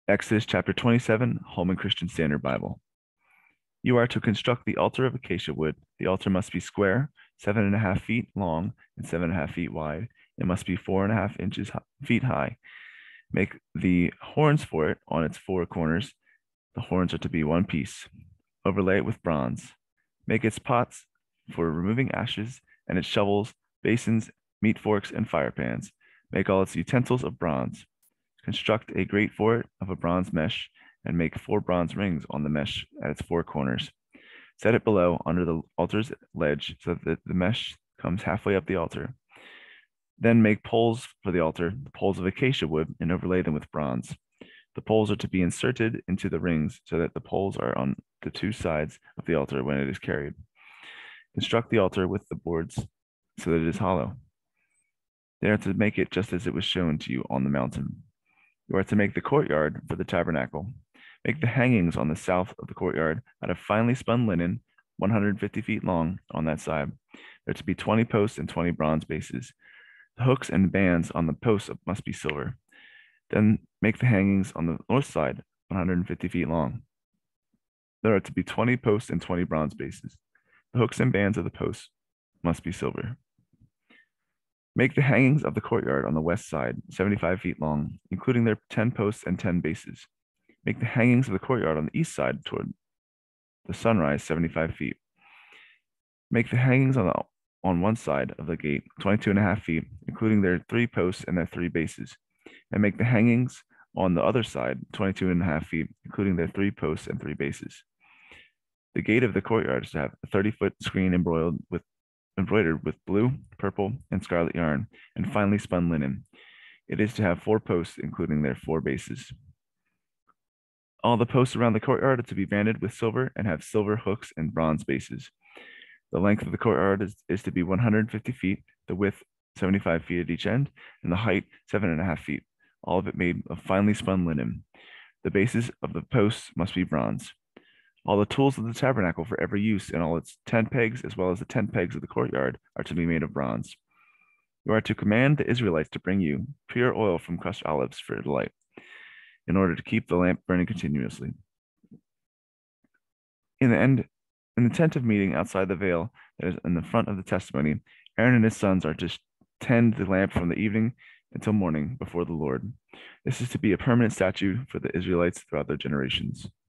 Exodus chapter 27, Holman Christian Standard Bible. You are to construct the altar of acacia wood. The altar must be square, 7.5 feet long and 7.5 feet wide. It must be 4.5 feet high. Make the horns for it on its four corners. The horns are to be one piece. Overlay it with bronze. Make its pots for removing ashes, and its shovels, basins, meat forks, and fire pans. Make all its utensils of bronze. Construct a grate for it of a bronze mesh, and make 4 bronze rings on the mesh at its four corners. Set it below under the altar's ledge so that the mesh comes halfway up the altar. Then make poles for the altar, the poles of acacia wood, and overlay them with bronze. The poles are to be inserted into the rings so that the poles are on the two sides of the altar when it is carried. Construct the altar with the boards so that it is hollow. They are to make it just as it was shown to you on the mountain. You are to make the courtyard for the tabernacle. Make the hangings on the south of the courtyard out of finely spun linen, 150 feet long on that side. There are to be 20 posts and 20 bronze bases. The hooks and bands on the posts must be silver. Then make the hangings on the north side, 150 feet long. There are to be 20 posts and 20 bronze bases. The hooks and bands of the posts must be silver. Make the hangings of the courtyard on the west side, 75 feet long, including their 10 posts and 10 bases. Make the hangings of the courtyard on the east side toward the sunrise, 75 feet. Make the hangings on one side of the gate, 22.5 feet, including their 3 posts and their 3 bases. And make the hangings on the other side, 22.5 feet, including their 3 posts and 3 bases. The gate of the courtyard is to have a 30-foot screen embroidered with blue, purple, and scarlet yarn, and finely spun linen. It is to have 4 posts, including their 4 bases. All the posts around the courtyard are to be banded with silver and have silver hooks and bronze bases. The length of the courtyard is to be 150 feet, the width 75 feet at each end, and the height 7.5 feet, all of it made of finely spun linen. The bases of the posts must be bronze. All the tools of the tabernacle for every use and all its tent pegs, as well as the tent pegs of the courtyard, are to be made of bronze. You are to command the Israelites to bring you pure oil from crushed olives for the light, in order to keep the lamp burning continuously. In the tent of meeting outside the veil that is in the front of the testimony, Aaron and his sons are to tend the lamp from the evening until morning before the Lord. This is to be a permanent statute for the Israelites throughout their generations.